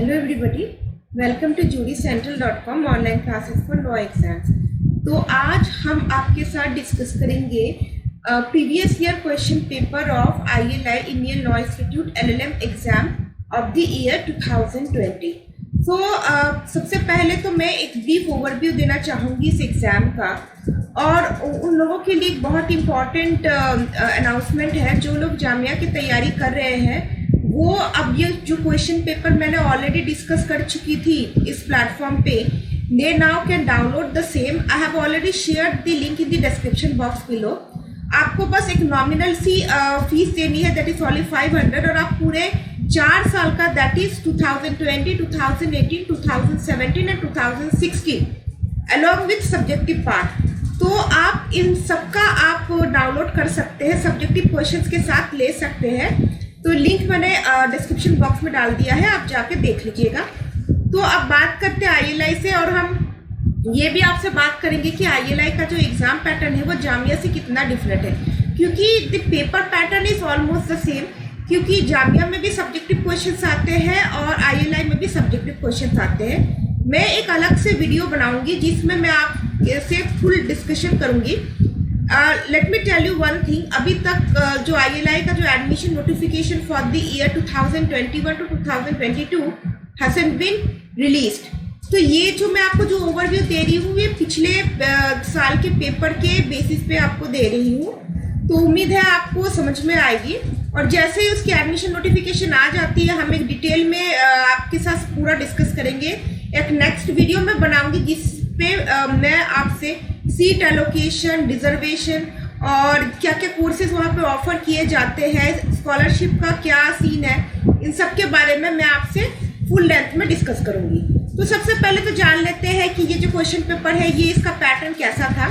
Hello everybody, welcome to judycentral.com online classes for law exams. तो आज हम आपके साथ डिस्कस करेंगे previous year question paper of ILI Indian law institute LLM exam of the year 2020। So सबसे पहले तो मैं एक ब्रीफ ओवरव्यू देना चाहूँगी इस एग्ज़ाम का, और उन लोगों के लिए एक बहुत इम्पॉर्टेंट अनाउंसमेंट है जो लोग जामिया की तैयारी कर रहे हैं। वो अब ये जो क्वेश्चन पेपर मैंने ऑलरेडी डिस्कस कर चुकी थी इस प्लेटफॉर्म पे, they now can download the same. I have already shared the link in the description box below. आपको बस एक नॉमिनल सी फीस देनी है, दैट इज ओनली 500, और आप पूरे 4 साल का, that is 2020, 2018, 2017 and 2016 along with subjective part, तो आप इन सबका आप डाउनलोड कर सकते हैं, सब्जेक्टिव क्वेश्चंस के साथ ले सकते हैं। तो लिंक मैंने डिस्क्रिप्शन बॉक्स में डाल दिया है, आप जाके देख लीजिएगा। तो अब बात करते हैं ILI से, और हम ये भी आपसे बात करेंगे कि ILI का जो एग्ज़ाम पैटर्न है वो जामिया से कितना डिफरेंट है, क्योंकि the paper pattern is almost the same, क्योंकि जामिया में भी सब्जेक्टिव क्वेश्चंस आते हैं और ILI में भी सब्जेक्टिव क्वेश्चंस आते हैं। मैं एक अलग से वीडियो बनाऊंगी जिसमें मैं आपसे फुल डिस्कशन करूंगी। Let me tell you one thing, अभी तक जो ILI का जो admission notification for the year 2021 to 2022 hasn't been released. तो ये जो मैं आपको जो ओवरव्यू दे रही हूँ, ये पिछले साल के पेपर के बेसिस पे आपको दे रही हूँ, तो उम्मीद है आपको समझ में आएगी। और जैसे ही उसकी एडमिशन नोटिफिकेशन आ जाती है, हम एक डिटेल में आपके साथ पूरा डिस्कस करेंगे। एक नेक्स्ट वीडियो में बनाऊंगी जिस पे मैं आपसे सीट एलोकेशन, रिजर्वेशन और क्या क्या कोर्सेज वहाँ पे ऑफर किए जाते हैं, स्कॉलरशिप का क्या सीन है, इन सब के बारे में मैं आपसे फुल लेंथ में डिस्कस करूंगी। तो सबसे पहले तो जान लेते हैं कि ये जो क्वेश्चन पेपर है ये इसका पैटर्न कैसा था।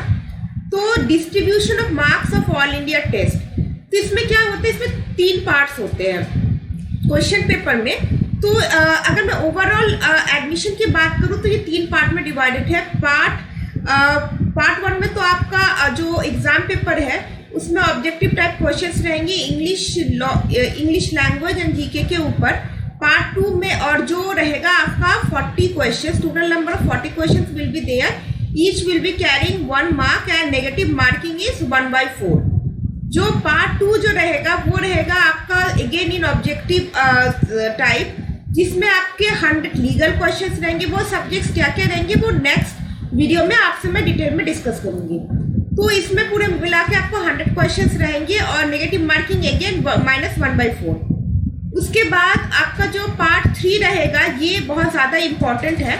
तो distribution of marks of all India test, तो इसमें क्या होता है, इसमें 3 पार्ट्स होते हैं क्वेश्चन पेपर में। तो अगर मैं ओवरऑल एडमिशन की बात करूँ तो ये 3 पार्ट में डिवाइडेड है। पार्ट 1 में तो आपका जो एग्जाम पेपर है उसमें ऑब्जेक्टिव टाइप क्वेश्चंस रहेंगे इंग्लिश लैंग्वेज एंड जीके के ऊपर। पार्ट 2 में और जो रहेगा आपका 40 questions, total number of 40 questions will be there, each will be carrying 1 mark and negative marking is 1/4। जो पार्ट 2 जो रहेगा वो रहेगा आपका अगेन इन ऑब्जेक्टिव टाइप, जिसमें आपके 100 लीगल क्वेश्चंस रहेंगे। वो सब्जेक्ट्स क्या क्या रहेंगे वो नेक्स्ट वीडियो में आपसे मैं डिटेल में डिस्कस करूंगी। तो इसमें पूरे मिला के आपको 100 क्वेश्चंस रहेंगे और नेगेटिव मार्किंग अगेन -1/4। उसके बाद आपका जो पार्ट 3 रहेगा ये बहुत ज़्यादा इम्पोर्टेंट है।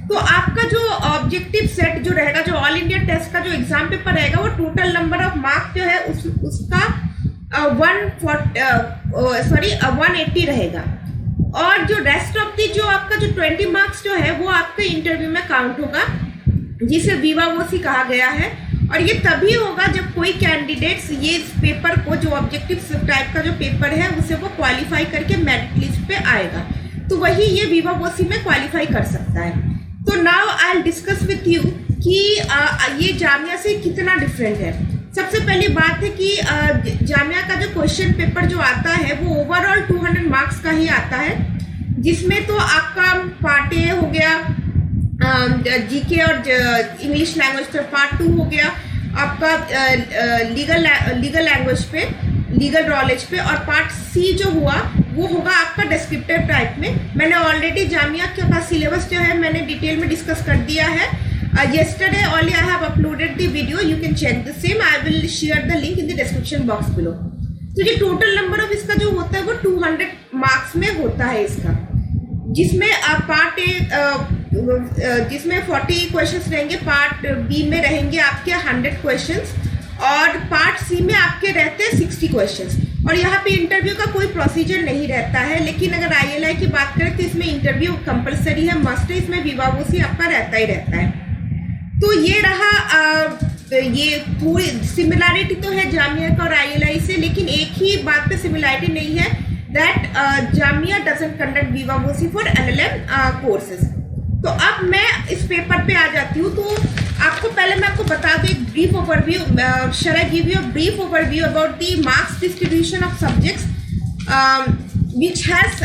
तो आपका जो ऑब्जेक्टिव सेट जो रहेगा, जो ऑल इंडिया टेस्ट का जो एग्जाम पेपर रहेगा, वो टोटल नंबर ऑफ मार्क्स जो है उसका 180 रहेगा, और जो रेस्ट ऑफ दी जो आपका जो 20 मार्क्स जो है वो आपके इंटरव्यू में काउंट होगा, जिसे विवा वोसी कहा गया है। और ये तभी होगा जब कोई कैंडिडेट्स ये पेपर को, जो ऑब्जेक्टिव टाइप का जो पेपर है, उसे वो क्वालिफाई करके मेरिट लिस्ट पे आएगा, तो वही ये विवा वोसी में क्वालिफाई कर सकता है। तो now I will discuss with you कि ये जामिया से कितना डिफरेंट है। सबसे पहली बात है कि जामिया का जो क्वेश्चन पेपर जो आता है वो ओवरऑल 200 मार्क्स का ही आता है, जिसमें तो आपका पार्ट ए हो गया जीके और इंग्लिश लैंग्वेज पे, पार्ट 2 हो गया आपका लीगल लैंग्वेज पे, लीगल नॉलेज पे, और पार्ट सी जो हुआ वो होगा आपका डिस्क्रिप्टिव टाइप में। मैंने ऑलरेडी जामिया का सिलेबस जो है मैंने डिटेल में डिस्कस कर दिया है। Yesterday only I have uploaded the video, you can check the same, I will share the link in the description box below। तो ये टोटल नंबर ऑफ इसका जो होता है वो 200 मार्क्स में होता है इसका, जिसमें पार्ट ए जिसमें 40 क्वेश्चंस रहेंगे, पार्ट बी में रहेंगे आपके 100 क्वेश्चंस, और पार्ट सी में आपके रहते हैं 60 क्वेश्चंस। और यहाँ पे इंटरव्यू का कोई प्रोसीजर नहीं रहता है, लेकिन अगर ILI की बात करें तो इसमें इंटरव्यू कंपलसरी है, मस्ट है, इसमें विवा वोसी आपका रहता ही रहता है। तो ये रहा ये पूरी सिमिलैरिटी तो है जामिया का और ILI से, लेकिन एक ही बात पे सिमिलैरिटी नहीं है, दैट जामिया डजंट कंडक्ट विवा वोसी फॉर LLM कोर्सेज। तो अब मैं इस पेपर पे आ जाती हूँ। तो आपको पहले मैं आपको बता दूँ एक brief overview, shall I give you a brief overview about the marks distribution of subjects which has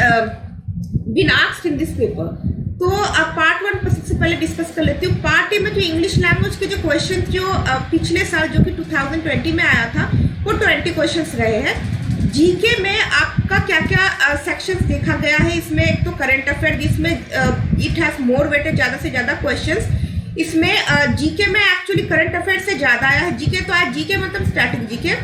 been asked in this paper. तो पार्ट 1 पर सबसे पहले डिस्कस कर लेती हूँ। पार्ट ए में जो इंग्लिश लैंग्वेज के जो क्वेश्चन जो पिछले साल जो कि 2020 में आया था वो 20 क्वेश्चंस रहे हैं। जीके में आपका क्या क्या सेक्शंस देखा गया है, इसमें एक तो करंट अफेयर जिसमें इट हैज मोर वेटेज, ज़्यादा से ज़्यादा क्वेश्चंस इसमें जीके में एक्चुअली करंट अफेयर से ज़्यादा आया है। जीके तो आज जीके मतलब स्टैटिक जीके,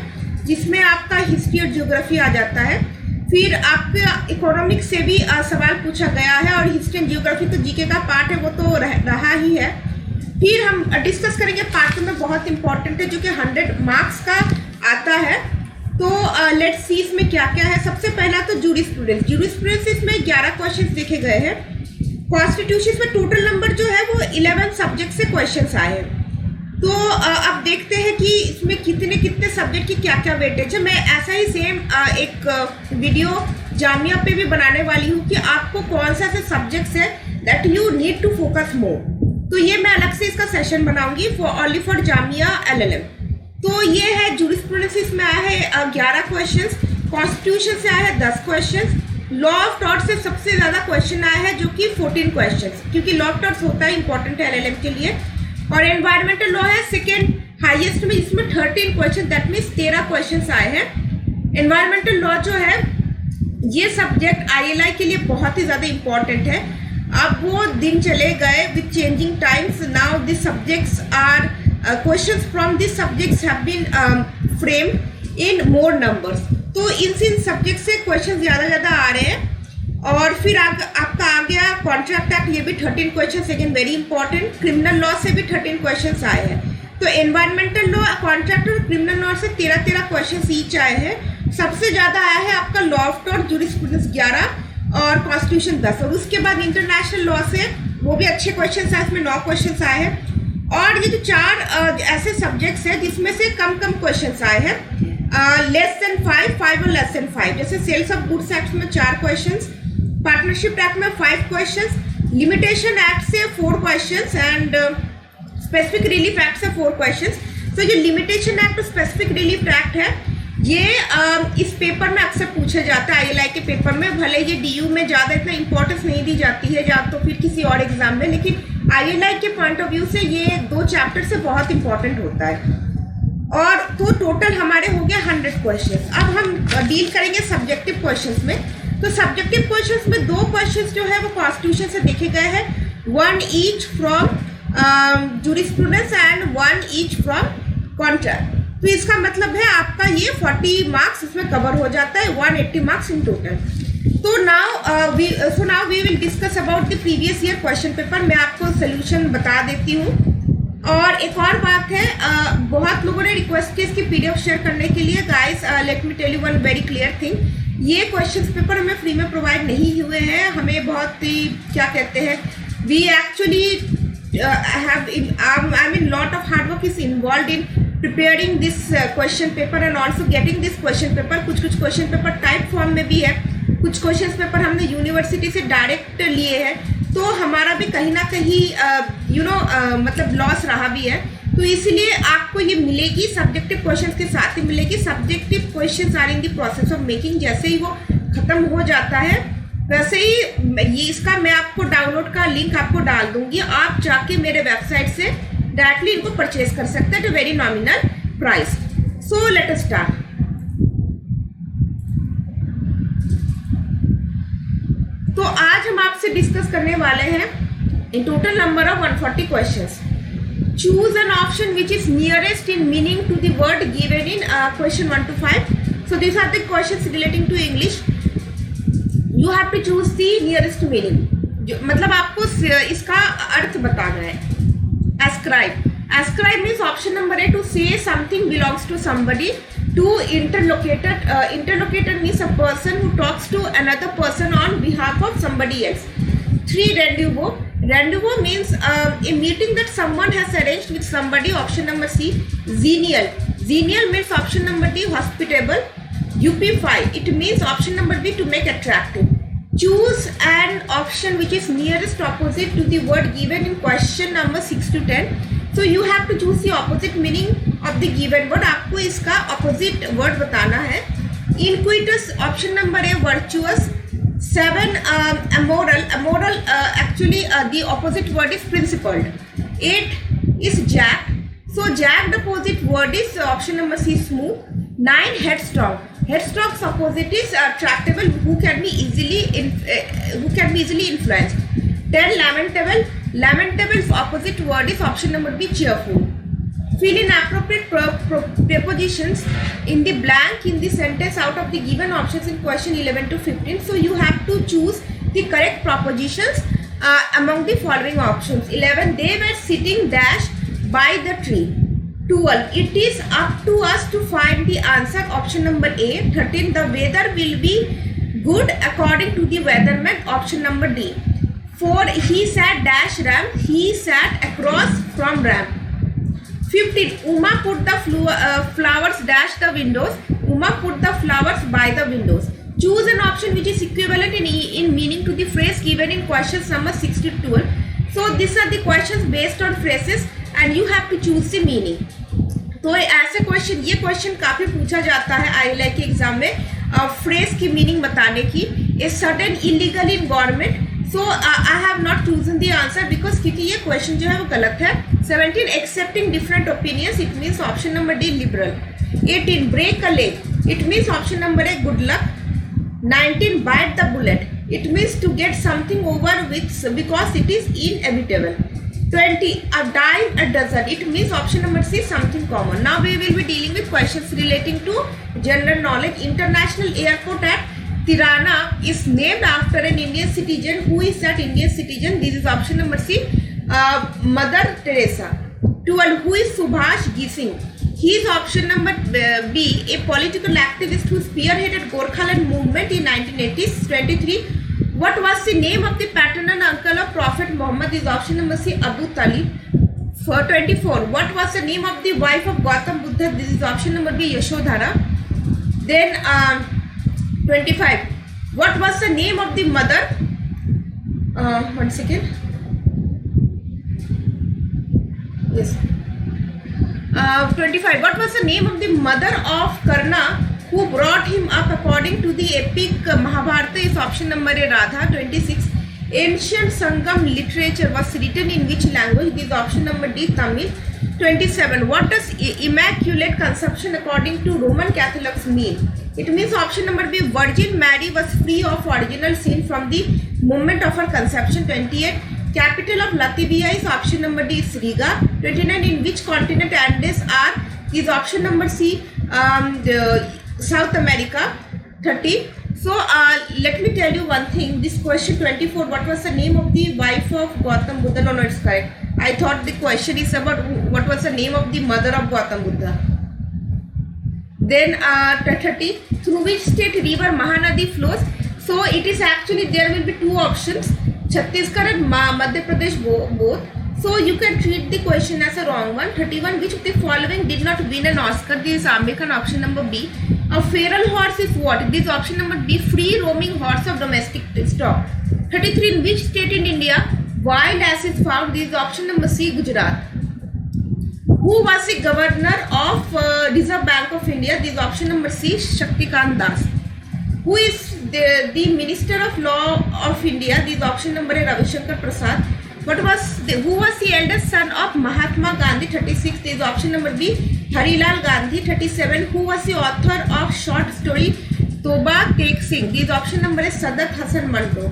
जिसमें आपका हिस्ट्री और ज्योग्राफी आ जाता है। फिर आपका इकोनॉमिक्स से भी सवाल पूछा गया है, और हिस्ट्री एंड ज्योग्राफी तो जीके का पार्ट है, वो तो रहा ही है। फिर हम डिस्कस करेंगे पार्ट 2 में, बहुत इंपॉर्टेंट है, जो कि 100 मार्क्स का आता है। तो लेट्स सी इसमें क्या क्या है। सबसे पहला तो जूरिस्प्रूडेंस इसमें 11 क्वेश्चन देखे गए हैं। कॉन्स्टिट्यूशन में टोटल नंबर जो है वो 11 सब्जेक्ट से क्वेश्चन आए हैं। तो अब देखते हैं कि इसमें कितने सब्जेक्ट की क्या क्या वेटेज है। मैं ऐसा ही सेम एक वीडियो जामिया पे भी बनाने वाली हूँ कि आपको कौन सा ऐसे सब्जेक्ट्स है that you need to focus more. तो ये मैं अलग से इसका सेशन बनाऊंगी ओनली फॉर जामिया LLM। तो ये है जूरिस्प्रूडेंस में आया है 11 क्वेश्चंस, कॉन्स्टिट्यूशन से आया है 10 क्वेश्चंस, लॉ ऑफ टॉर्ट्स से सबसे ज्यादा क्वेश्चन आया है जो कि 14 क्वेश्चंस, क्योंकि लॉ ऑफ टॉर्ट्स होता है इंपॉर्टेंट है LLM के लिए। और एनवायरमेंटल लॉ है सेकेंड हाईएस्ट में, जिसमें 13 क्वेश्चन, दैट मीन्स 13 क्वेश्चन आए हैं। एनवायरमेंटल लॉ जो है ये सब्जेक्ट ILI के लिए बहुत ही ज्यादा इंपॉर्टेंट है। अब वो दिन चले गए with changing times, now this subjects are questions from this subjects have been framed in more numbers. तो इन सब्जेक्ट से क्वेश्चन ज्यादा आ रहे हैं। और फिर आपका आ गया कॉन्ट्रैक्ट एक्ट, ये भी 13 question, again very important. Criminal law से भी 13 क्वेश्चन आए हैं। तो एनवायरमेंटल लॉ, कॉन्ट्रैक्ट और क्रिमिनल लॉ से 13 क्वेश्चन ईच आए हैं। सबसे ज्यादा आया है आपका लॉ ऑफ टॉर्ट जूरिस्प्रूडेंस 11 और कॉन्स्टिट्यूशन 10। और उसके बाद इंटरनेशनल लॉ से वो भी अच्छे क्वेश्चन आए, इसमें 9 क्वेश्चन आए हैं। और ये जो 4 ऐसे सब्जेक्ट्स हैं जिसमें से कम क्वेश्चन आए हैं, लेस देन 5 और लेस देन 5। जैसे सेल्स ऑफ गुड्स एक्ट में 4 क्वेश्चन, पार्टनरशिप एक्ट में 5 क्वेश्चंस, लिमिटेशन एक्ट से 4 questions and specific relief act से 4 क्वेश्चंस। तो जो लिमिटेशन एक्ट और स्पेसिफिक रिलीफ एक्ट है ये इस पेपर में अक्सर पूछा जाता है ILI के पेपर में। भले ये DU में ज़्यादा इतना इंपॉर्टेंस नहीं दी जाती है, या तो फिर किसी और एग्जाम में, लेकिन ILI के पॉइंट ऑफ व्यू से ये 2 चैप्टर से बहुत इंपॉर्टेंट होता है। और तो टोटल हमारे हो गया 100 क्वेश्चन। अब हम डील करेंगे सब्जेक्टिव क्वेश्चन में। तो सब्जेक्टिव क्वेश्चंस में 2 क्वेश्चंस जो है वो कॉन्स्टिट्यूशन से देखे गए हैं, 1 each from jurisprudence and 1 each from contract. तो इसका मतलब है आपका ये 40 मार्क्स इसमें कवर हो जाता है, 180 मार्क्स इन टोटल। तो now we will discuss about the previous year question paper. मैं आपको सोल्यूशन बता देती हूँ। और एक और बात है, बहुत लोगों ने रिक्वेस्ट की इसकी PDF शेयर करने के लिए। Guys let me tell you one very clear thing, ये क्वेश्चंस पेपर हमें फ्री में प्रोवाइड नहीं हुए हैं। हमें बहुत ही क्या कहते हैं, we actually lot of hard work is involve in preparing this question paper and also getting this question paper. कुछ क्वेश्चन पेपर टाइप फॉर्म में भी है, कुछ क्वेश्चन पेपर हमने यूनिवर्सिटी से डायरेक्ट लिए हैं। तो हमारा भी कहीं ना कहीं मतलब लॉस रहा भी है। तो इसलिए आपको ये मिलेगी सब्जेक्टिव क्वेश्चंस के साथ ही मिलेगी। Subjective questions are in the process of making. जैसे ही वो खत्म हो जाता है वैसे ही ये इसका मैं आपको डाउनलोड का लिंक आपको डाल दूंगी। आप जाके मेरे वेबसाइट से डायरेक्टली इनको परचेज कर सकते हैं to very nominal price. So let us start. तो आज हम आपसे डिस्कस करने वाले हैं in total number of 140 questions. Choose an option which is nearest in meaning to the word given in question 1 to 5. So these are the questions relating to English. You have to choose the nearest meaning. मतलब आपको इसका अर्थ बताना है। Ascribe. Ascribe means option number A, to say something belongs to somebody. To interlocutor. Interlocutor means a person who talks to another person on behalf of somebody else. 3. Rendezvous. Rendezvous means a meeting that someone has arranged with somebody. Option number C. Genial. Genial means option number D, hospitable. UP5. It means option number B, to make attractive. Choose an option which is nearest opposite to the word given in question number 6 to 10. So you have to choose the opposite meaning of the given word. आपको इसका opposite word बताना है. Inquitous option number A, virtuous. 7, amoral. Amoral, actually the opposite word is principled. 8 is jacked. So jacked opposite word is option number C, smooth. 9, headstrong. Headstrong's opposite is tractable, who can be easily influenced. 10, lamentable. Lamentable's opposite word is option number B, cheerful. Fill in appropriate prepositions in the blank in the sentence out of the given options in question 11 to 15. So you have to choose the correct propositions among the following options. 11, they were sitting dash by the tree. 12, it is up to us to find the answer, option number A. 13, the weather will be good according to the weatherman, option number D. 4, he sat dash ram, he sat across from ram. 15, Uma put the flowers dash the windows, Uma put the flowers by the windows. Choose an option which is equivalent in meaning to the phrase given in questions number 6 to 12. So these are the questions based on phrases and you have to choose the meaning. तो ऐसे question, ये question काफी पूछा जाता है ILI के exam में, phrase की मीनिंग बताने की. A sudden illegal in government. So I have not chosen the answer because क्योंकि ये क्वेश्चन जो है वो गलत है. 17, excepting different opinions, it means option number D, liberal. 18, break a leg, it means option number A, good luck. 19, bite the bullet, it means to get something over with because it is inevitable. 20, a dime a dozen, it means option number C, something common. Now we will be dealing with questions relating to general knowledge. International airport at Tirana is named after an Indian citizen. Who is that Indian citizen? This is option number C, Mother Teresa. 12, who is Subhash Gising? He is option number B, a political activist who spearheaded Gorkhaland movement in 1980s. 23, what was the name of the paternal uncle of Prophet Muhammad? Is option number C, Abu Talib. For 24, what was the name of the wife of Gautam Buddha? This is option number B, Yashodhara. Then 25, what was the name of the mother? One second. Yes. 25, what was the name of the mother of Karna who brought him up according to the epic Mahabharata? Is option number A, Radha. 26, ancient Sangam literature was written in which language? This is option number D, Tamil. 27, what does immaculate conception according to Roman Catholics mean? It means option number B, Virgin Mary was free of original sin from the moment of her conception. 28, capital of Latvia is option number D, is Riga. 29, in which continent Andes are? Is option number C, South America. 30, so let me tell you one thing, this question 24, what was the name of the wife of Gautam Buddha? No, it's correct. I thought the question is about what was the name of the mother of Gautam Buddha. Then 30, through which state river Mahanadi flows? So it is actually, there will be two options, Chhattisgarh and Madhya Pradesh both. So you can treat the question as a wrong one. 31, which of the following did not win an Oscar? This is American, option number B. A feral horse is what? This is option number B, free roaming horse of domestic stock. 33, in which state in India wild ass is found? This is option number C, Gujarat. Who was the governor of Reserve Bank of India? This is option number C, Shaktikant Das. Who is the Minister of Law of India? This is option number A, Ravi Shankar Prasad. Who was the eldest son of Mahatma Gandhi? 36, this is option number B, Harilal Gandhi. 37, who was the author of short story Toba Tek Singh? This is option number A, Sadat Hasan Manto.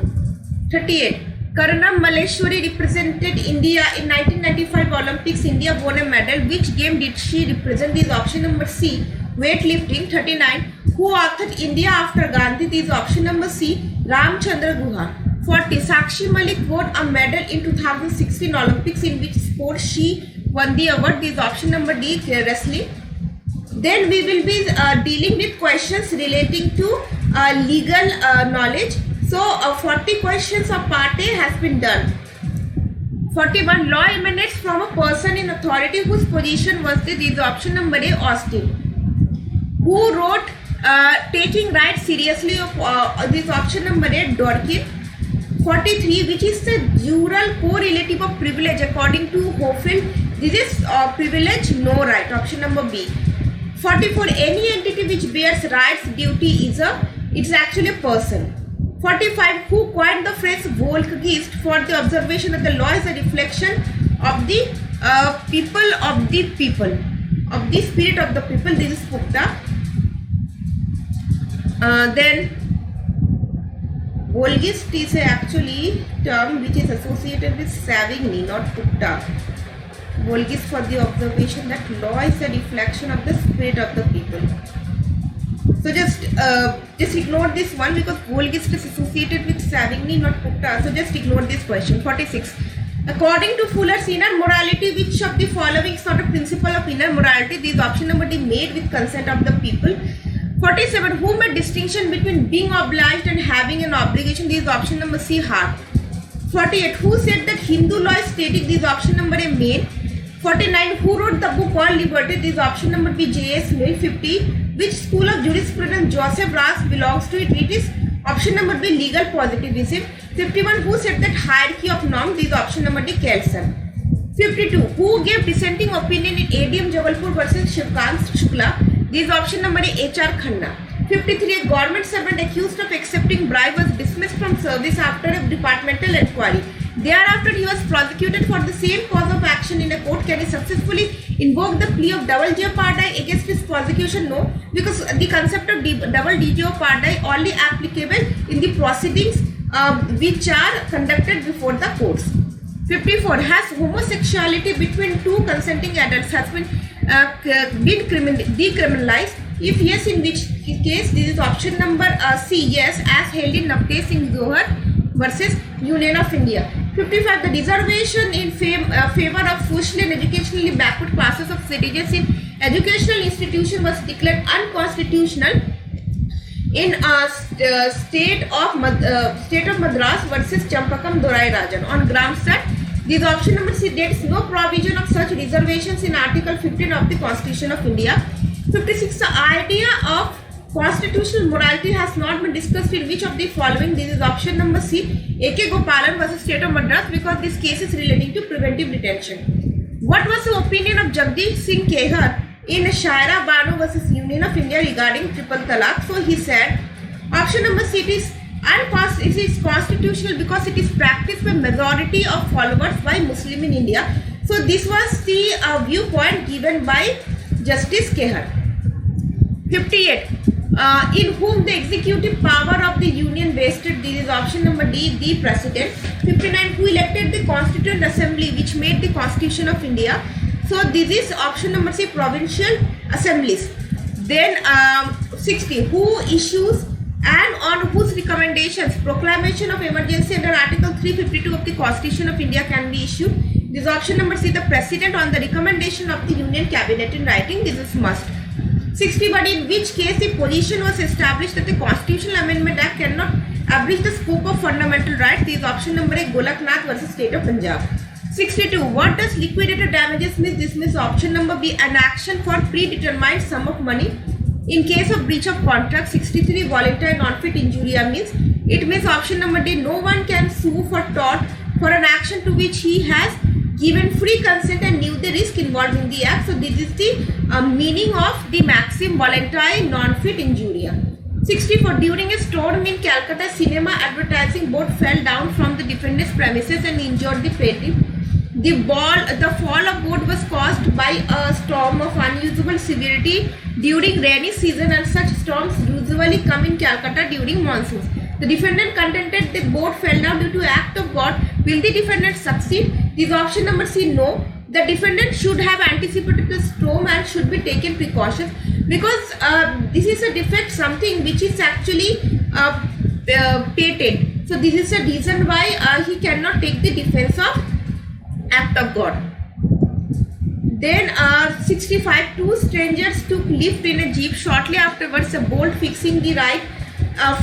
38, Karnam Malleshwari represented India in 1995 Olympics. India won a medal. Which game did she represent? This is option number C, weightlifting. 39, who authored India after Gandhi? This is option number C, Ramchandra Guha. 40, Sakshi Malik won a medal in 2016 Olympics. In which sport she won the award? This is option number D, wrestling. Then we will be dealing with questions relating to legal knowledge. So 40 questions of part A has been done. 41, law emanates from a person in authority whose position was this is option number A, Austin. Who wrote Taking Right Seriously? This option number A, Dworkin. 43, which is the dual correlative of privilege according to Hofield? This is privilege, no right, option number B. 44, any entity which bears rights duty is it's actually a person. 45. Who coined the phrase Volksgeist for the observation that the law is a reflection of the people of the people, of the spirit of the people? This is Pukta. Then Volksgeist is actually term which is associated with Savigny, not Pukta. Volksgeist for the observation that law is a reflection of the spirit of the people. So just ignore this one because Volksgeist is associated with Savigny, not Pukta. So just ignore this question. 46. According to Fuller's inner morality, which of the following is not a principle of inner morality? This option number D, made with consent of the people. 47. Who made distinction between being obliged and having an obligation? This is option number C, Hart. 48. Who said that Hindu law is static? This is option number A, Main. 49. Who wrote the book called Liberty? This is option number B, J.S. Mill. 50. Which school of jurisprudence Joseph Ras belongs to? It is option number B, legal positivism. 51. Who said that hierarchy of norms? This is option number D, Kelsen. 52. Who gave dissenting opinion in ADM Jabalpur versus Shivkant Shukla? This is option number A, H.R. Khanna. 53. A government servant accused of accepting bribe was dismissed from service after a departmental inquiry. Thereafter, he was prosecuted for the same cause of action in a court. Can he successfully invoke the plea of double jeopardy against his prosecution? No, because the concept of double jeopardy only applicable in the proceedings which are conducted before the courts. 54. Has homosexuality between two consenting adults has been decriminalized? If yes, in which case? This is option number C, yes, as held in Navtej Singh Zohar versus Union of India. 55. The reservation in favor of socially and educationally backward classes of citizens in educational institution was declared unconstitutional in state of Madras versus Champakam Dorai Rajan on grounds that this is option number C, there is no provision of such reservations in Article 15 of the Constitution of India. 56. The idea of constitutional morality has not been discussed in which of the following? This is option number C, A.K. Gopalan versus State of Madras, because this case is relating to preventive detention. What was the opinion of Jagdish Singh Kehar in Shaira Banu versus Union of India regarding triple talaq? So he said option number C, it is constitutional because it is practiced by majority of followers by Muslim in India. So this was the viewpoint given by Justice Kehar. 58. In whom the executive power of the union vested? This is option number D, the president. 59. Who elected the Constituent Assembly which made the Constitution of India? So this is option number C, provincial assemblies. Then 60. Who issues and on whose recommendations proclamation of emergency under Article 352 of the Constitution of India can be issued? This is option number C, the president on the recommendation of the Union Cabinet in writing. This is must. 60. But in which case the position was established that the Constitutional Amendment Act cannot abridge the scope of fundamental rights. This is option number A, Golaknath versus State of Punjab. 62. What does liquidated damages mean? This means option number B, an action for predetermined sum of money in case of breach of contract. 63. Voluntary non-fit injuria means? It means option number D, no one can sue for tort for an action to which he has given free consent and knew the risk involved in the act. So this is the meaning of the maxim voluntary non-fit injuria. 64. During a storm in Calcutta, cinema advertising board fell down from the defendant's premises and injured the plaintiff. The fall of board was caused by a storm of unusual severity during rainy season, and such storms usually come in Calcutta during monsoons. The defendant contended the board fell down due to act of God. Will the defendant succeed? This option number C, no. The defendant should have anticipated the storm and should be taken precautions, because this is a defect, something which is actually patent. So this is a reason why he cannot take the defense of act of God. Then 65. Two strangers took lift in a jeep. Shortly afterwards, a bolt fixing the right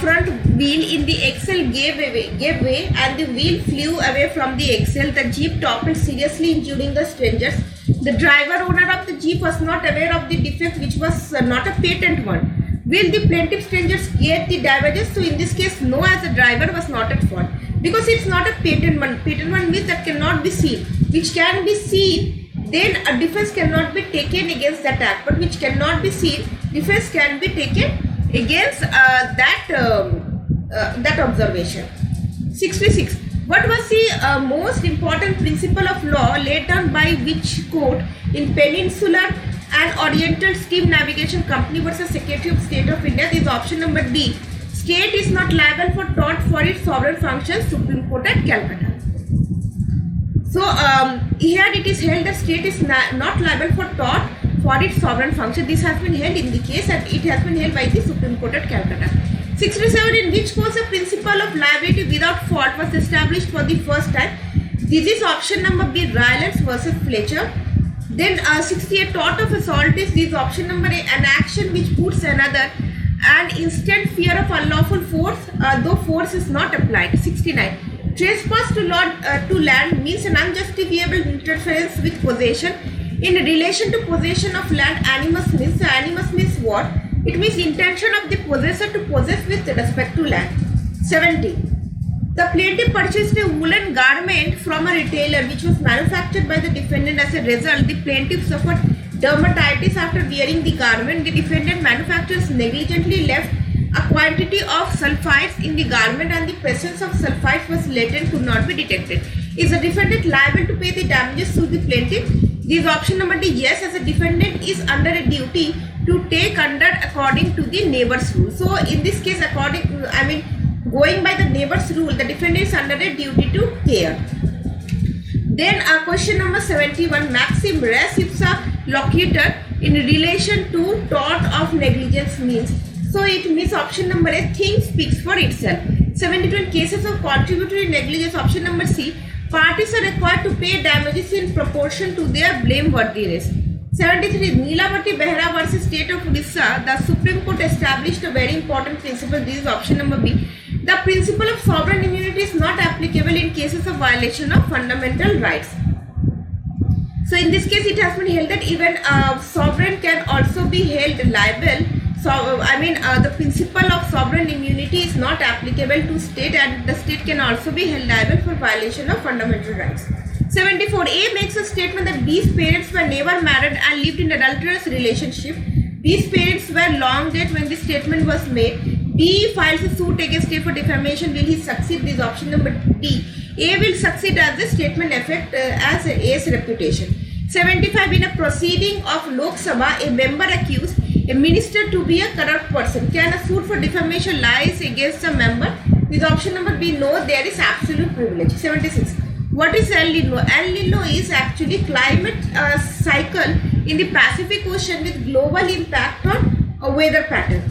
front wheel in the axle gave way and the wheel flew away from the axle. The jeep toppled, seriously injuring the strangers. The driver owner of the jeep was not aware of the defect, which was not a patent one. Will the plaintiff strangers get the damages? So in this case, no, as the driver was not at fault, because it's not a patent one. Patent one means that cannot be seen. Which can be seen, then a defense cannot be taken against that act. But which cannot be seen, defense can be taken against that that observation. 66. What was the most important principle of law laid down by which court in Peninsular and Oriental Steam Navigation Company versus Secretary of State of India? This is option number D. State is not liable for tort for its sovereign functions. Supreme Court at Calcutta. So here it is held that state is not liable for tort for its sovereign function. This has been held in the case and it has been held by the Supreme Court at Calcutta. 67. In which cause a principle of liability without fault was established for the first time? This is option number B, Rylance versus Fletcher. Then 68. Tort of assault is option number A, an action which puts another an instant fear of unlawful force, though force is not applied. 69. Trespass to land means an unjustifiable interference with possession. In relation to possession of land, animus means. So animus means what? It means intention of the possessor to possess with respect to land. 70. The plaintiff purchased a woolen garment from a retailer which was manufactured by the defendant. As a result, the plaintiff suffered dermatitis after wearing the garment. The defendant manufacturers negligently left a quantity of sulfides in the garment and the presence of sulfides was latent, could not be detected. Is the defendant liable to pay the damages to the plaintiff? This option number D, yes, as a defendant is under a duty to take under according to the neighbor's rule. So in this case, going by the neighbor's rule, the defendant is under a duty to care. Then question number 71, maxim res ipsa loquitur in relation to tort of negligence means. So it means option number A, thing speaks for itself. 72. In cases of contributory negligence, option number C, parties are required to pay damages in proportion to their blameworthiness. 73. Neelavati Behra versus State of Odisha, the Supreme Court established a very important principle. This is option number B. The principle of sovereign immunity is not applicable in cases of violation of fundamental rights. So in this case, it has been held that even sovereign can also be held liable. So the principle of sovereign immunity is not applicable to state and the state can also be held liable for violation of fundamental rights. 74. A makes a statement that B's parents were never married and lived in adulterous relationship. B's parents were long dead when this statement was made. B files a suit against A for defamation. Will he succeed? This is option number D. A will succeed as the statement affect as A's reputation. 75. In a proceeding of Lok Sabha, a member accused a minister to be a corrupt person. Can a suit for defamation lies against a member? With option number B, no, there is absolute privilege. 76. What is El Nino? El Nino is actually climate cycle in the Pacific Ocean with global impact on a weather pattern.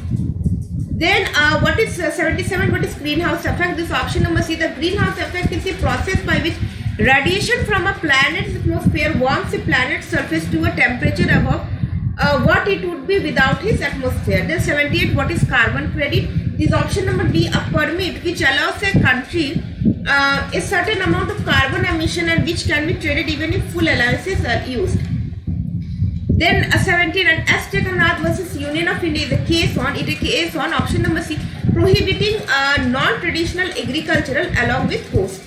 Then what is 77? What is greenhouse effect? This option number C. The greenhouse effect is a process by which radiation from a planet's atmosphere warms the planet's surface to a temperature above what it would be without his atmosphere. Then 78. What is carbon credit? This option number D, a permit which allows a country a certain amount of carbon emission and which can be traded even if full allowances are used. Then 17. And Astakanath versus Union of India is a case on option number C, prohibiting non-traditional agricultural along with coast.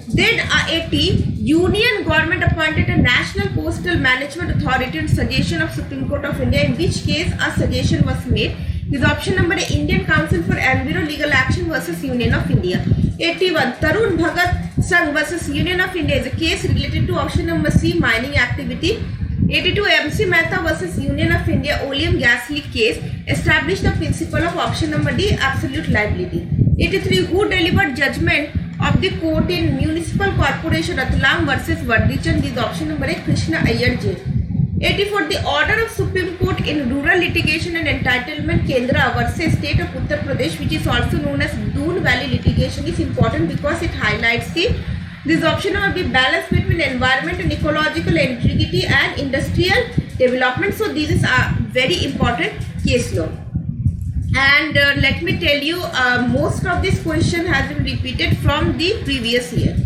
Then 80. Union government appointed a National Coastal Management Authority on suggestion of Supreme Court of India, in which case a suggestion was made. This option number A, Indian Council for Enviro Legal Action versus Union of India. 81. Tarun Bhagat Sangh versus Union of India is a case related to option number C, mining activity. 82. MC Mehta versus Union of India oleum gas leak case established the principle of option number D, absolute liability. 83. Who delivered judgment of the court in Municipal Corporation Ratlam versus Vardichan? This is option number A, Krishna Iyer J. 84. The order of Supreme Court in Rural Litigation and Entitlement Kendra versus State of Uttar Pradesh, which is also known as Doon Valley litigation, is important because it highlights this option number B, balance between environment and ecological integrity and industrial development. So this is a very important case law. And let me tell you, most of this question has been repeated from the previous year.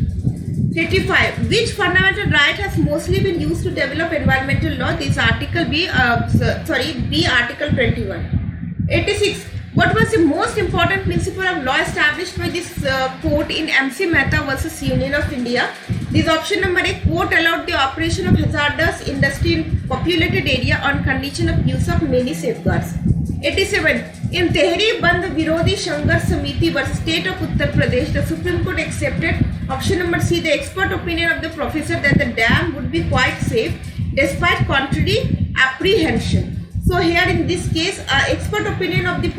85. Which fundamental right has mostly been used to develop environmental law? This article B, article 21. 86. What was the most important principle of law established by this court in MC Mehta versus Union of India? This option number A, court allowed the operation of hazardous industry in populated area on condition of use of many safeguards. 87. In Tehri Bandh Virodhi Shanghar Samiti versus State of Uttar Pradesh, the Supreme Court accepted option number C, the expert opinion of the professor that the dam would be quite safe despite contrary apprehension. So here in this case, expert opinion of the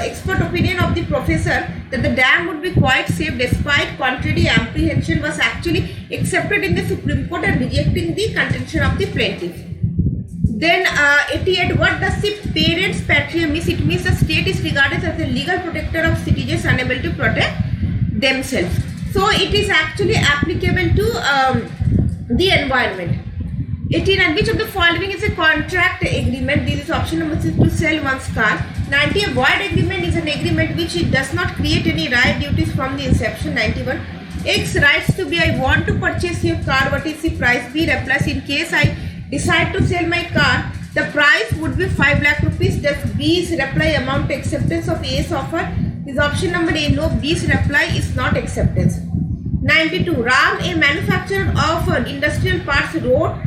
expert opinion of the professor that the dam would be quite safe despite contrary apprehension was actually accepted in the Supreme Court and rejecting the contention of the plaintiff. Then 88, what does the parents patria mean? It means the state is regarded as the legal protector of citizens unable to protect themselves. So it is actually applicable to the environment. 89, which of the following is a contract agreement? This is option number 6, to sell one's car. 90, a void agreement is an agreement which it does not create any right duties from the inception. 91, X writes to B, I want to purchase your car, what is the price? B replies, in case I decide to sell my car, the price would be 5 lakh rupees. Thus B's reply amount to acceptance of A's offer is option number A, no, B's reply is not acceptance. 92, Ram, a manufacturer of industrial parts, wrote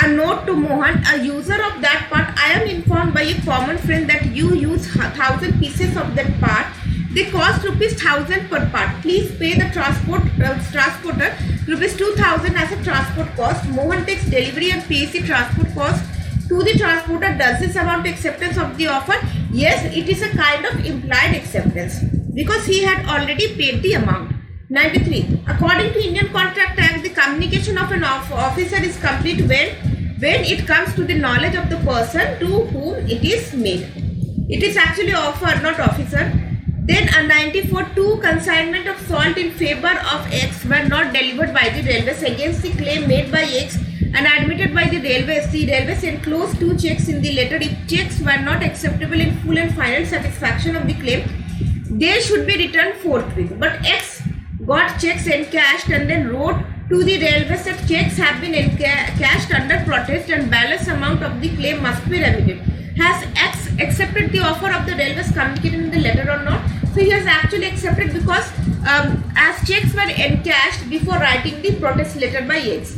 a note to Mohan, a user of that part. I am informed by a common friend that you use 1,000 pieces of that part. They cost rupees 1,000 per part. Please pay the transporter rupees 2,000 as a transport cost. Mohan takes delivery and pays the transport cost to the transporter. Does this amount to acceptance of the offer? Yes, it is a kind of implied acceptance because he had already paid the amount. 93. According to Indian Contract Act, the communication of an officer is complete when it comes to the knowledge of the person to whom it is made. It is actually offer, not officer. Then 94. Two consignment of salt in favor of X were not delivered by the railways against the claim made by X and admitted by the railways. The railways enclosed 2 checks in the letter. If checks were not acceptable in full and final satisfaction of the claim, they should be returned forthwith. But X got checks encashed and then wrote to the railways that checks have been encashed under protest and balance amount of the claim must be remitted. Has X accepted the offer of the railways communicated in the letter or not? So he has actually accepted because as checks were encashed before writing the protest letter by X.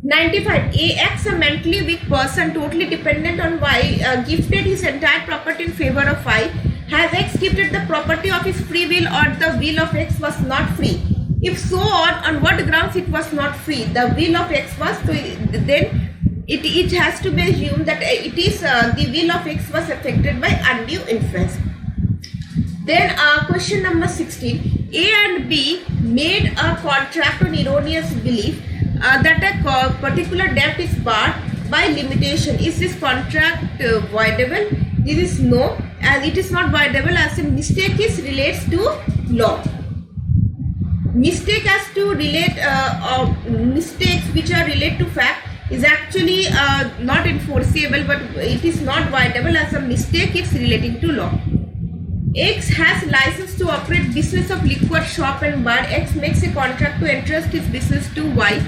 95. X, a mentally weak person totally dependent on Y, gifted his entire property in favor of Y. Has X gifted the property of his free will or the will of X was not free? If so, on what grounds it was not free? The will of X was, so then it has to be assumed that it is the will of X was affected by undue influence. Then question number 16. A and B made a contract on erroneous belief that a particular debt is barred by limitation. Is this contract voidable? This is no, as it is not voidable as a mistake relates to law. Mistake has to relate mistakes which are related to fact is actually not enforceable, but it is not voidable as a mistake it's relating to law. X has license to operate business of liquor shop and bar. X makes a contract to entrust his business to Y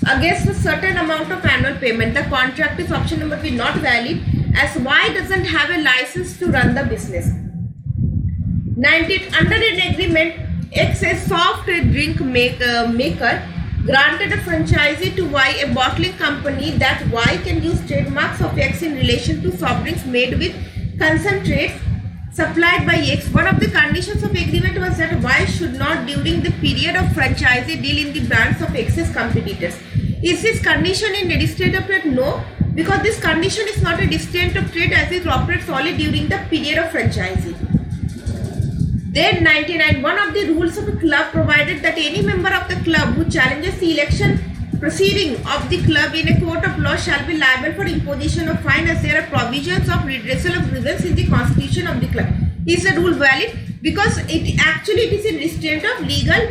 against a certain amount of annual payment. The contract is option number B, not valid as Y doesn't have a license to run the business. 19. Under an agreement, X, a soft drink maker, granted a franchisee to Y, a bottling company, that Y can use trademarks of X in relation to soft drinks made with concentrates supplied by X. One of the conditions of agreement was that Y should not during the period of franchisee deal in the brands of X's competitors. Is this condition in a distinct of trade? No, because this condition is not a distinct of trade as it operates only during the period of franchisee. Then 99. One of the rules of a club provided that any member of the club who challenges the election proceeding of the club in a court of law shall be liable for imposition of fine, as there are provisions of redressal of grievance in the constitution of the club. Is the rule valid? Because it is a restraint of legal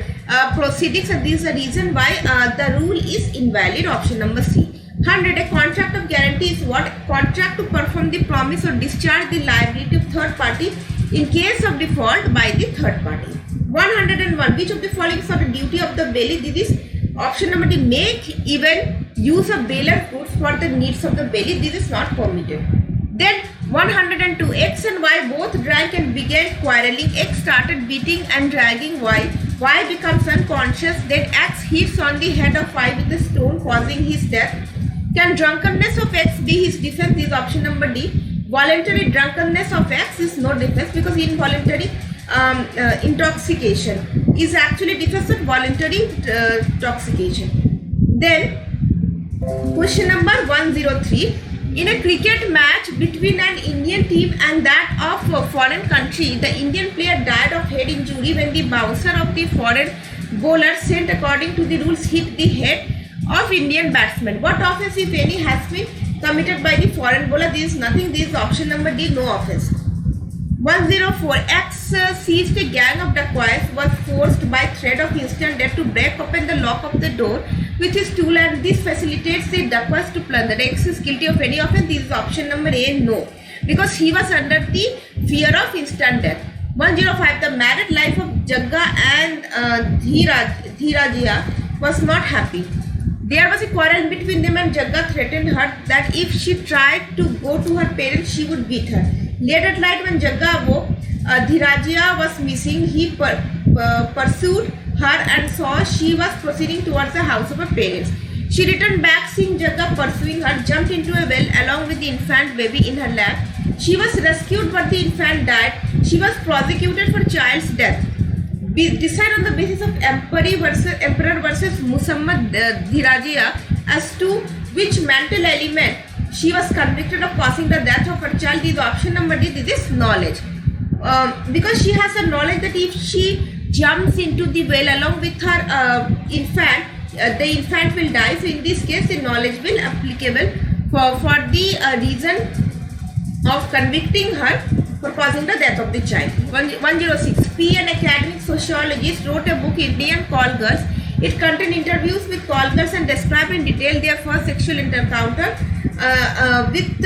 proceedings, and this is the reason why the rule is invalid. Option number C. 100. A contract of guarantee is what? Contract to perform the promise or discharge the liability of third party in case of default by the third party. 101. Which of the following is not a duty of the bailey? This is option number D. Make even use of bail and goods for the needs of the bailey. This is not permitted. Then 102. X and Y both drank and began quarreling. X started beating and dragging Y. Y becomes unconscious. Then X hits on the head of Y with a stone, causing his death. Can drunkenness of X be his defense? Is option number D. Voluntary drunkenness of X is no defense because involuntary intoxication is actually defense of voluntary intoxication. Then question number 103. In a cricket match between an Indian team and that of a foreign country, the Indian player died of head injury when the bouncer of the foreign bowler sent according to the rules hit the head of Indian batsman. What offence, if any, has been committed by the foreign bowler? This is nothing. This is option number D, no offence. 104. X seized a gang of dacoits, was forced by threat of instant death to break open the lock of the door with his tool, and this facilitates the dacoits to plunder. X is guilty of any offence. This is option number A, no, because he was under the fear of instant death. 105. The married life of Jagga and Dhirajia was not happy. There was a quarrel between them, and Jagga threatened her that if she tried to go to her parents, she would beat her. Late at night, when Jagga awoke, Dhirajia was missing. He pursued her and saw she was proceeding towards the house of her parents. She returned back, seeing Jagga pursuing her, jumped into a well along with the infant baby in her lap. She was rescued, but the infant died. She was prosecuted for child's death. Decide on the basis of Emperor versus Muhammad Dhirajia as to which mental element she was convicted of causing the death of her child. This is option number D. This is knowledge, because she has a knowledge that if she jumps into the well along with her infant, the infant will die. So in this case, the knowledge will applicable for the reason of convicting her for causing the death of the child. 106. P, an academic sociologist, wrote a book, Indian Call Girls. It contained interviews with call girls and described in detail their first sexual encounter with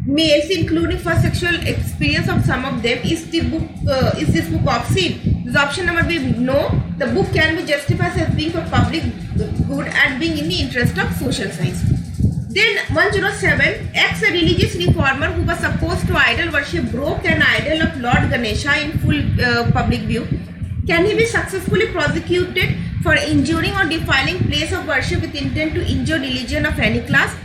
males, including first sexual experience of some of them. Is this book obscene? This option number B, no. The book can be justified as being for public good and being in the interest of social science. Then 107. X, a religious reformer who was supposed to idol worship, broke an idol of Lord Ganesha in full public view. Can he be successfully prosecuted for injuring or defiling place of worship with intent to injure religion of any class?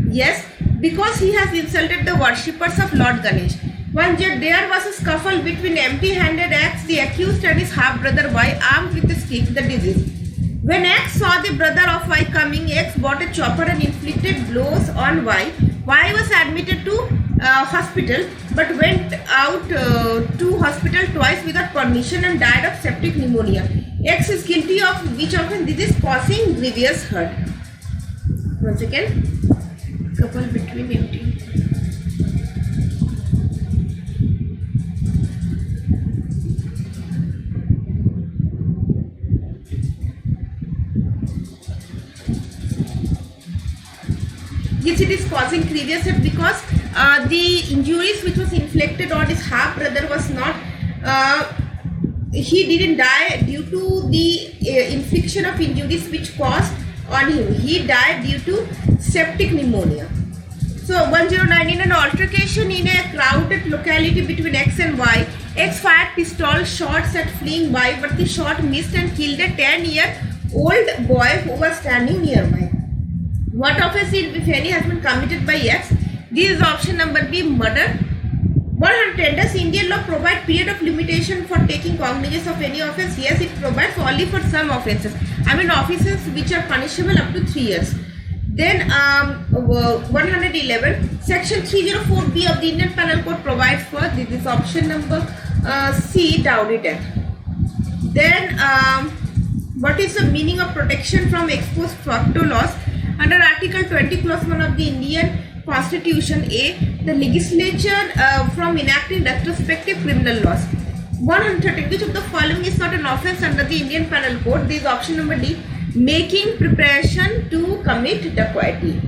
Yes, because he has insulted the worshippers of Lord Ganesh. One day there was a scuffle between empty-handed X, the accused, and his half-brother Y, armed with a stick, the disease. When X saw the brother of Y coming, X bought a chopper and inflicted blows on Y. Y was admitted to hospital but went out to hospital twice without permission and died of septic pneumonia. X is guilty of which offence? This is causing grievous hurt. Once again, couple between empty. Yes, it is causing grievous hurt because the injuries which was inflicted on his half brother was not, he didn't die due to the infliction of injuries which caused on him. He died due to septic pneumonia. So 109. In an altercation in a crowded locality between X and Y, X fired pistol shots at fleeing Y, but the shot missed and killed a 10-year-old boy who was standing nearby. What offence, if any, has been committed by X? This is option number B, murder. 110. Does Indian law provide period of limitation for taking cognizance of any offence? Yes, it provides only for some offences. I mean offences which are punishable up to 3 years. Then 111. Section 304B of the Indian Penal Code provides for, this is option number C, dowry death. Then what is the meaning of protection from ex post facto laws? Under Article 20 Clause 1 of the Indian Constitution, A, the legislature from enacting retrospective criminal laws. 113. Which of the following is not an offence under the Indian Penal Code? This is option number D, making preparation to commit dacoity.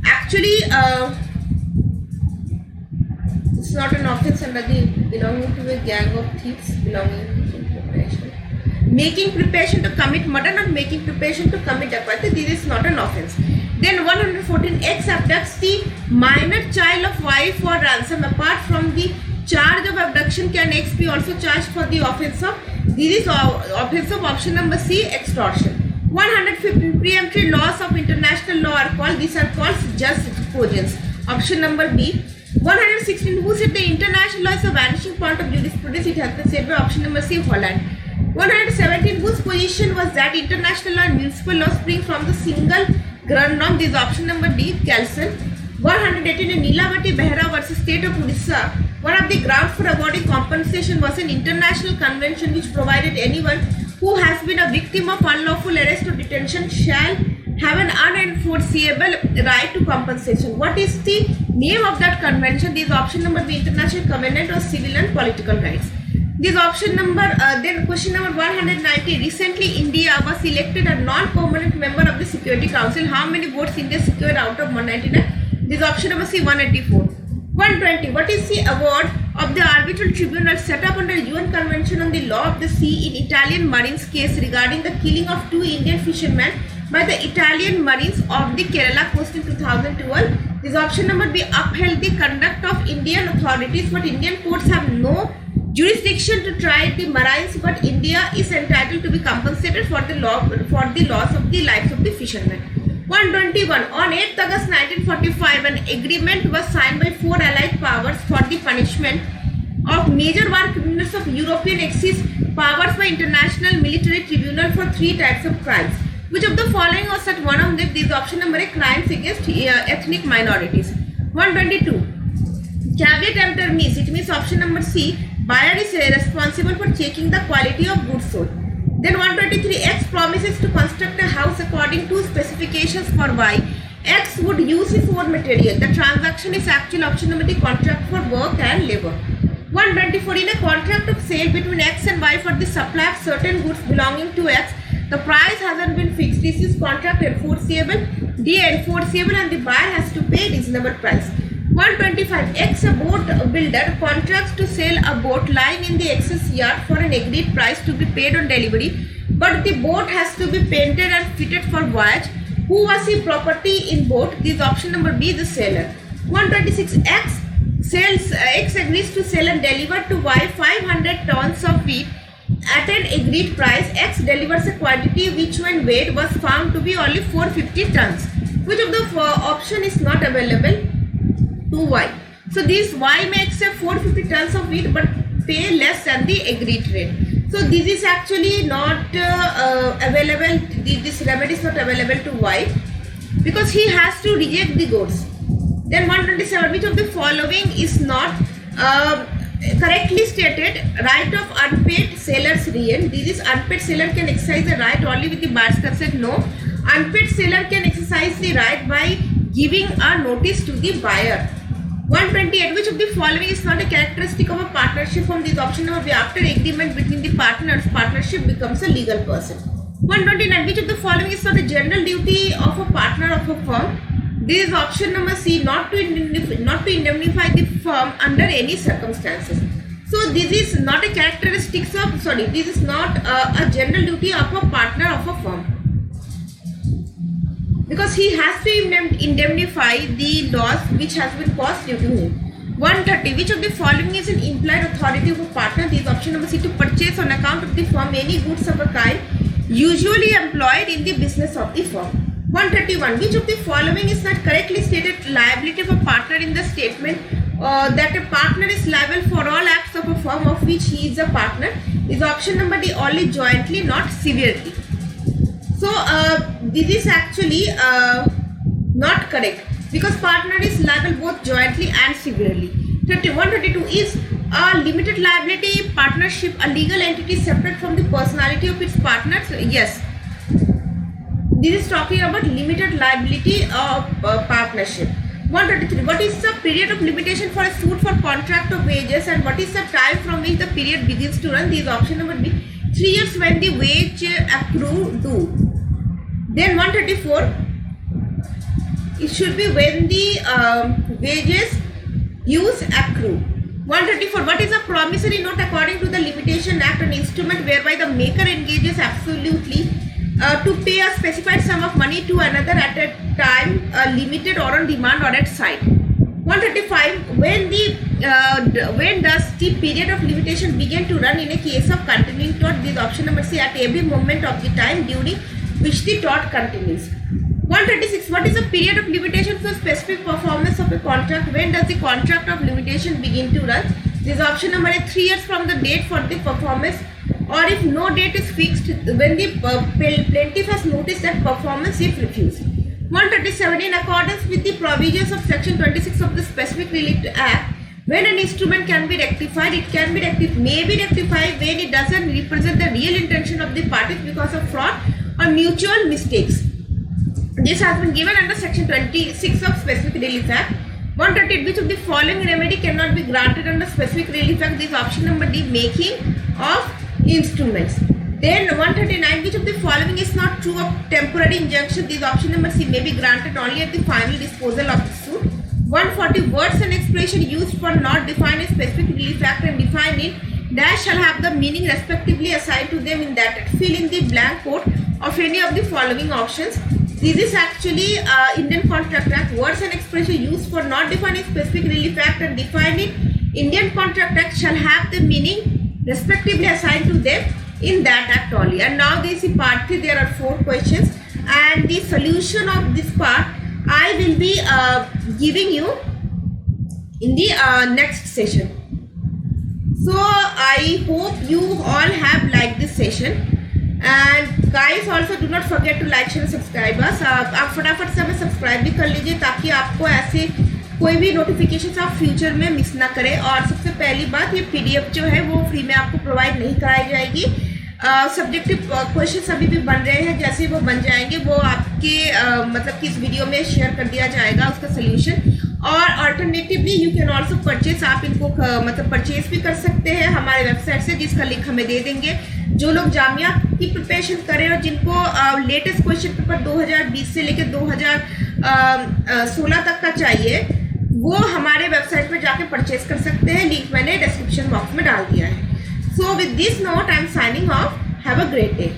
Actually, it's not an offence under the belonging to a gang of thieves belonging to preparation. Making preparation to commit murder, not making preparation to commit dacoity. This is not an offence. Then 114. X abducts the minor child of Y for ransom. Apart from the charge of abduction, can X be also charged for the offence of, this is offence of option number C, extortion. 115 preemptory laws of international law are called, these are called just cogents. Option number B. 116, who said the international law is a vanishing point of jurisprudence? It has been said by option number C, Holland. 117, whose position was that international law and municipal law spring from the single ground norm? This is option number D, Kelson. 118, in Nilavati Behra versus State of Odisha, one of the grounds for awarding compensation was an international convention which provided anyone who has been a victim of unlawful arrest or detention shall have an unenforceable right to compensation. What is the name of that convention? This is option number B, International Covenant of Civil and Political Rights. This option number, then question number 190. Recently, India was elected a non-permanent member of the Security Council. How many votes India secured out of 199? This is option number C, 184. 120. What is the award of the arbitral tribunal set up under UN Convention on the Law of the Sea in Italian Marines case regarding the killing of 2 Indian fishermen by the Italian Marines of the Kerala coast in 2012? This option number B, upheld the conduct of Indian authorities, but Indian courts have no jurisdiction to try the Marines, but India is entitled to be compensated for the loss of the lives of the fishermen. 121. On 8th August 1945, an agreement was signed by 4 allied powers for the punishment of major war criminals of European Axis powers by International Military Tribunal for 3 types of crimes. Which of the following was at one of them? This option number A, crimes against ethnic minorities. 122. Caveat emptor means, it means option number C, buyer is responsible for checking the quality of goods sold. Then 123, X promises to construct a house according to specifications for Y. X would use his own material. The transaction is actual, option number D, contract for work and labor. 124, in a contract of sale between X and Y for the supply of certain goods belonging to X, the price hasn't been fixed. This is contract enforceable, D enforceable, and the buyer has to pay reasonable price. 125, X, a boat builder, contracts to sell a boat lying in the X's yard for an agreed price to be paid on delivery, but the boat has to be painted and fitted for voyage. Who was the property in boat? This is option number B, the seller. 126, X agrees to sell and deliver to Y 500 tons of wheat at an agreed price. X delivers a quantity which when weighed was found to be only 450 tons. Which of the option is not available to Y? So this Y may accept 450 tons of wheat but pay less than the agreed rate. So this is actually not available, this remedy is not available to Y because he has to reject the goods. Then 127, which of the following is not correctly stated? Right of unpaid seller's rein. This is unpaid seller can exercise the right only with the buyer's consent. No. Unpaid seller can exercise the right by giving a notice to the buyer. 128, which of the following is not a characteristic of a partnership? From this option number B, after agreement between the partners, partnership becomes a legal person. 129, which of the following is not a general duty of a partner of a firm? This is option number C, not to indemnify the firm under any circumstances. So this is not a characteristic of, this is not a general duty of a partner of a firm, because he has to indemnify the loss which has been caused due to him. 130, which of the following is an implied authority of a partner? This is option number C, to purchase on account of the firm any goods of a kind usually employed in the business of the firm. 131, which of the following is not correctly stated liability of a partner in the statement that a partner is liable for all acts of a firm of which he is a partner? Is option number D, only jointly, not severally. So this is actually not correct because partner is liable both jointly and severally. 132, is a limited liability partnership a legal entity separate from the personality of its partners? Yes. This is talking about limited liability of partnership. 133, what is the period of limitation for a suit for contract of wages and what is the time from which the period begins to run? This is option number B, 3 years when the wage accrue due. Then 134, it should be when the wages use accrue. 134, what is a promissory note? According to the Limitation Act, an instrument whereby the maker engages absolutely to pay a specified sum of money to another at a time limited or on demand or at sight. 135, when does the period of limitation begin to run in a case of continuing tort? This option number C, at every moment of the time during which the dot continues. 136. What is the period of limitation for specific performance of a contract? When does the contract of limitation begin to run? This is option number A, 3 years from the date for the performance, or if no date is fixed, when the plaintiff has noticed that performance if refused. 137. In accordance with the provisions of section 26 of the Specific Relief Act, when an instrument can be rectified, it may be rectified when it doesn't represent the real intention of the parties because of fraud or mutual mistakes. This has been given under section 26 of Specific Relief Act. 138. Which of the following remedy cannot be granted under Specific Relief Act? This is option number D, making of instruments. Then 139. Which of the following is not true of temporary injunction? This is option number C, may be granted only at the final disposal of the suit. 140. Words and expression used for not defined in Specific Relief Act and defined in dash shall have the meaning respectively assigned to them in that. Fill in the blank quote of any of the following options. This is actually Indian Contract Act. Words and expression used for not defined in Specific Relief Act and defined in Indian Contract Act shall have the meaning respectively assigned to them in that act only. And now this is part 3. There are 4 questions, and the solution of this part I will be giving you in the next session. So I hope you all have liked this session, and guys also do not forget to like, share, subscribe us. आप फटाफट से हमें subscribe भी कर लीजिए ताकि आपको ऐसे कोई भी नोटिफिकेशन आप फ्यूचर में मिस ना करें। और सबसे पहली बात, ये पीडीएफ जो है वो फ्री में आपको प्रोवाइड नहीं कराई जाएगी। सब्जेक्टिव क्वेश्चंस अभी भी बन रहे हैं, जैसे वो बन जाएंगे वो आपके मतलब कि इस वीडियो में शेयर कर दिया जाएगा उसका सोल्यूशन। और alternatively you can also purchase, आप इनको मतलब परचेज भी कर सकते हैं हमारे वेबसाइट से, जिसका लिंक हमें दे देंगे। जो लोग जामिया की प्रिपरेशन करें और जिनको लेटेस्ट क्वेश्चन पेपर 2020 से लेकर 2016 तक का चाहिए, वो हमारे वेबसाइट पर जाके परचेज कर सकते हैं। लिंक मैंने डिस्क्रिप्शन बॉक्स में डाल दिया है। So with this note, I am signing off. Have a great day.